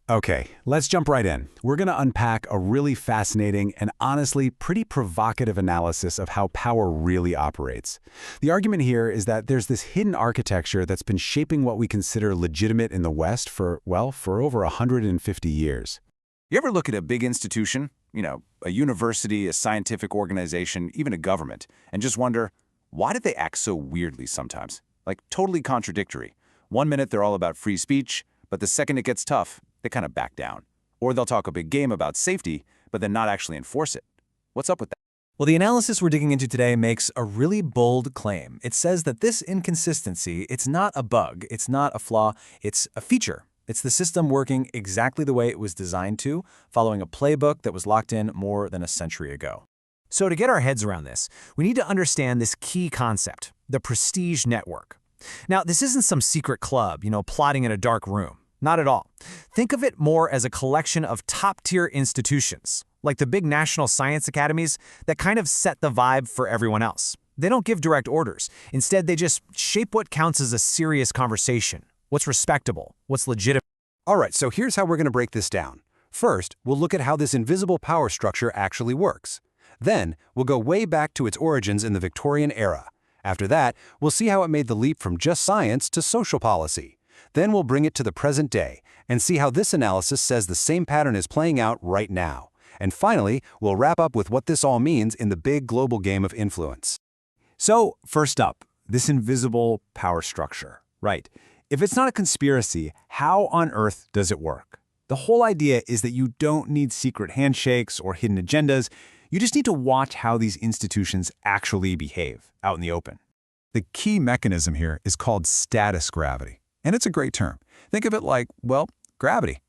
Okay, let's jump right in. We're going to unpack a really fascinating and honestly pretty provocative analysis of how power really operates. The argument here is that there's this hidden architecture that's been shaping what we consider legitimate in the West for, well, for over 150 years. You ever look at a big institution, a university, a scientific organization, even a government, and just wonder, why do they act so weirdly sometimes? Like totally contradictory. One minute they're all about free speech, but the second it gets tough, they kind of back down. Or they'll talk a big game about safety, but then not actually enforce it. What's up with that? Well, the analysis we're digging into today makes a really bold claim. It says that this inconsistency, it's not a bug, it's not a flaw, it's a feature. It's the system working exactly the way it was designed to, following a playbook that was locked in more than a century ago. So to get our heads around this, we need to understand this key concept, the prestige network. Now, this isn't some secret club, plotting in a dark room. Not at all. Think of it more as a collection of top-tier institutions, like the big national science academies that kind of set the vibe for everyone else. They don't give direct orders. Instead, they just shape what counts as a serious conversation, what's respectable, what's legitimate. All right, so here's how we're going to break this down. First, we'll look at how this invisible power structure actually works. Then, we'll go way back to its origins in the Victorian era. After that, we'll see how it made the leap from just science to social policy. Then we'll bring it to the present day and see how this analysis says the same pattern is playing out right now. And finally, we'll wrap up with what this all means in the big global game of influence. So, first up, this invisible power structure. Right. If it's not a conspiracy, how on earth does it work? The whole idea is that you don't need secret handshakes or hidden agendas. You just need to watch how these institutions actually behave out in the open. The key mechanism here is called status gravity. And it's a great term. Think of it like, well, gravity.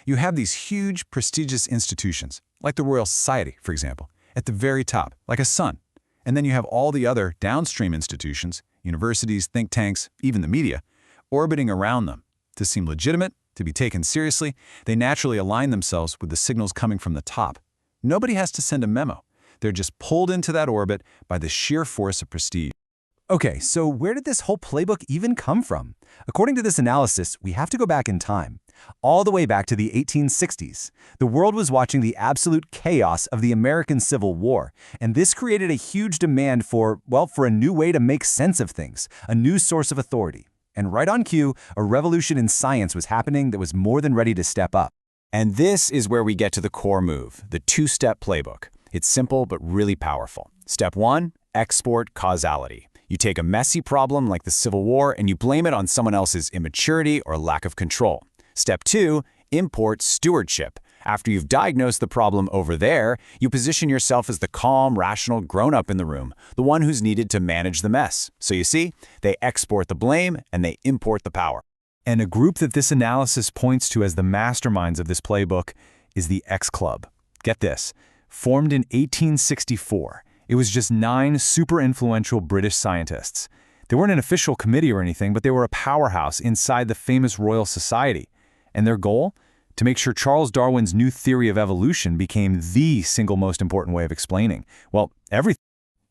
You have these huge, prestigious institutions, like the Royal Society, for example, at the very top, like a sun. And then you have all the other downstream institutions, universities, think tanks, even the media, orbiting around them. To seem legitimate, to be taken seriously, they naturally align themselves with the signals coming from the top. Nobody has to send a memo. They're just pulled into that orbit by the sheer force of prestige. Okay, so where did this whole playbook even come from? According to this analysis, we have to go back in time, all the way back to the 1860s. The world was watching the absolute chaos of the American Civil War, and this created a huge demand for a new way to make sense of things, a new source of authority. And right on cue, a revolution in science was happening that was more than ready to step up. And this is where we get to the core move, the two-step playbook. It's simple but really powerful. Step 1, export causality. You take a messy problem like the Civil War and you blame it on someone else's immaturity or lack of control. Step 2, import stewardship. After you've diagnosed the problem over there, you position yourself as the calm, rational grown-up in the room, the one who's needed to manage the mess. So you see, they export the blame and they import the power. And a group that this analysis points to as the masterminds of this playbook is the X Club. Get this, formed in 1864. It was just 9 super influential British scientists. They weren't an official committee or anything, but they were a powerhouse inside the famous Royal Society. And their goal? To make sure Charles Darwin's new theory of evolution became the single most important way of explaining, everything.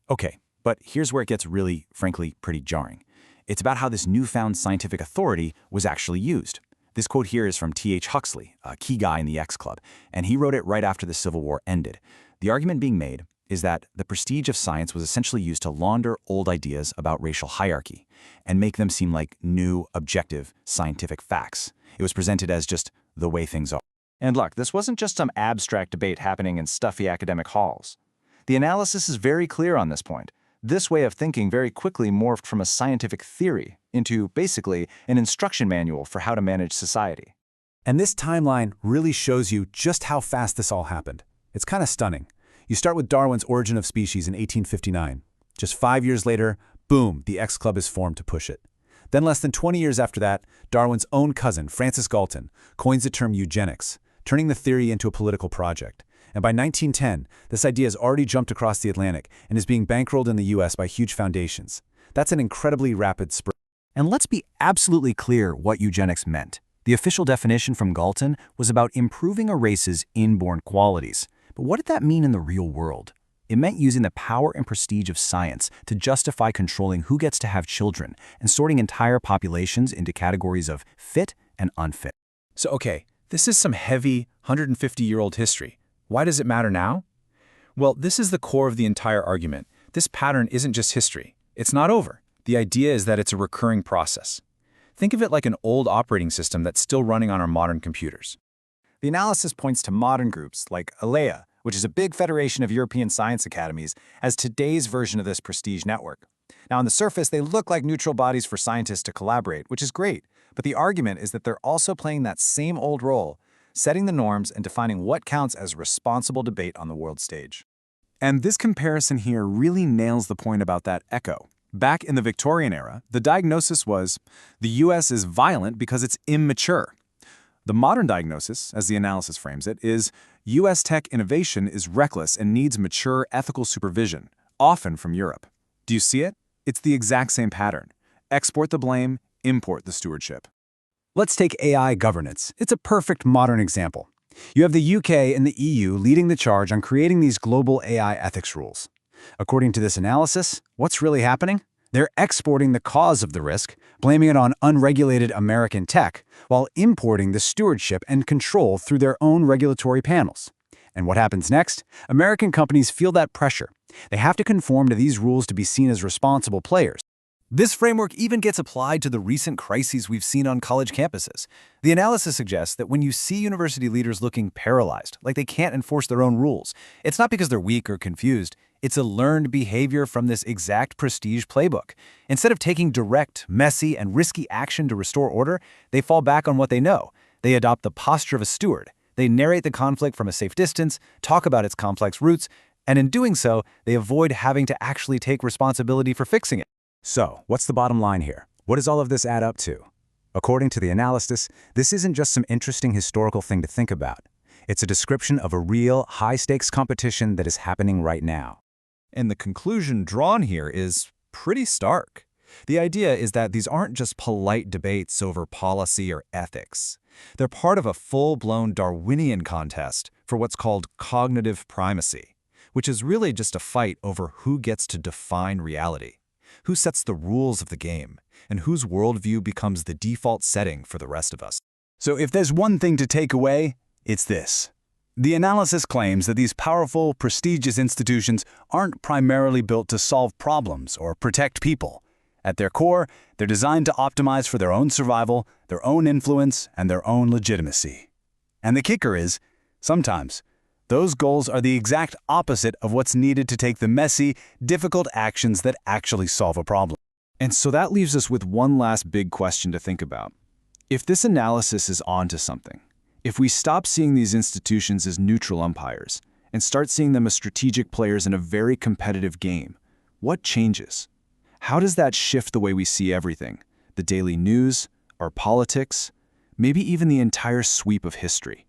Okay, but here's where it gets really, frankly, pretty jarring. It's about how this newfound scientific authority was actually used. This quote here is from T.H. Huxley, a key guy in the X Club, and he wrote it right after the Civil War ended. The argument being made is that the prestige of science was essentially used to launder old ideas about racial hierarchy and make them seem like new, objective, scientific facts. It was presented as just the way things are. And look, this wasn't just some abstract debate happening in stuffy academic halls. The analysis is very clear on this point. This way of thinking very quickly morphed from a scientific theory into, basically, an instruction manual for how to manage society. And this timeline really shows you just how fast this all happened. It's kind of stunning. You start with Darwin's Origin of Species in 1859. Just 5 years later, boom, the X Club is formed to push it. Then less than 20 years after that, Darwin's own cousin, Francis Galton, coins the term eugenics, turning the theory into a political project. And by 1910, this idea has already jumped across the Atlantic and is being bankrolled in the US by huge foundations. That's an incredibly rapid spread. And let's be absolutely clear what eugenics meant. The official definition from Galton was about improving a race's inborn qualities. But what did that mean in the real world? It meant using the power and prestige of science to justify controlling who gets to have children and sorting entire populations into categories of fit and unfit. So, okay, This is some heavy, 150-year-old history. Why does it matter now? Well, this is the core of the entire argument. This pattern isn't just history. It's not over. The idea is that it's a recurring process. Think of it like an old operating system that's still running on our modern computers. The analysis points to modern groups like ALLEA, which is a big federation of European science academies, as today's version of this prestige network. Now, on the surface, they look like neutral bodies for scientists to collaborate, which is great, but the argument is that they're also playing that same old role, setting the norms and defining what counts as responsible debate on the world stage. And this comparison here really nails the point about that echo. Back in the Victorian era, the diagnosis was, the US is violent because it's immature. The modern diagnosis, as the analysis frames it, is US tech innovation is reckless and needs mature ethical supervision, often from Europe. Do you see it? It's the exact same pattern. Export the blame, import the stewardship. Let's take AI governance. It's a perfect modern example. You have the UK and the EU leading the charge on creating these global AI ethics rules. According to this analysis, what's really happening? They're exporting the cause of the risk, blaming it on unregulated American tech, while importing the stewardship and control through their own regulatory panels. And what happens next? American companies feel that pressure. They have to conform to these rules to be seen as responsible players. This framework even gets applied to the recent crises we've seen on college campuses. The analysis suggests that when you see university leaders looking paralyzed, like they can't enforce their own rules, it's not because they're weak or confused. It's a learned behavior from this exact prestige playbook. Instead of taking direct, messy, and risky action to restore order, they fall back on what they know. They adopt the posture of a steward. They narrate the conflict from a safe distance, talk about its complex roots, and in doing so, they avoid having to actually take responsibility for fixing it. So, what's the bottom line here? What does all of this add up to? According to the analysis, this isn't just some interesting historical thing to think about. It's a description of a real, high-stakes competition that is happening right now. And the conclusion drawn here is pretty stark. The idea is that these aren't just polite debates over policy or ethics. They're part of a full-blown Darwinian contest for what's called cognitive primacy, which is really just a fight over who gets to define reality, who sets the rules of the game, and whose worldview becomes the default setting for the rest of us. So if there's one thing to take away, it's this. The analysis claims that these powerful, prestigious institutions aren't primarily built to solve problems or protect people. At their core, they're designed to optimize for their own survival, their own influence, and their own legitimacy. And the kicker is, sometimes, those goals are the exact opposite of what's needed to take the messy, difficult actions that actually solve a problem. And so that leaves us with one last big question to think about. If this analysis is onto something, if we stop seeing these institutions as neutral umpires and start seeing them as strategic players in a very competitive game, what changes? How does that shift the way we see everything? The daily news, our politics, maybe even the entire sweep of history?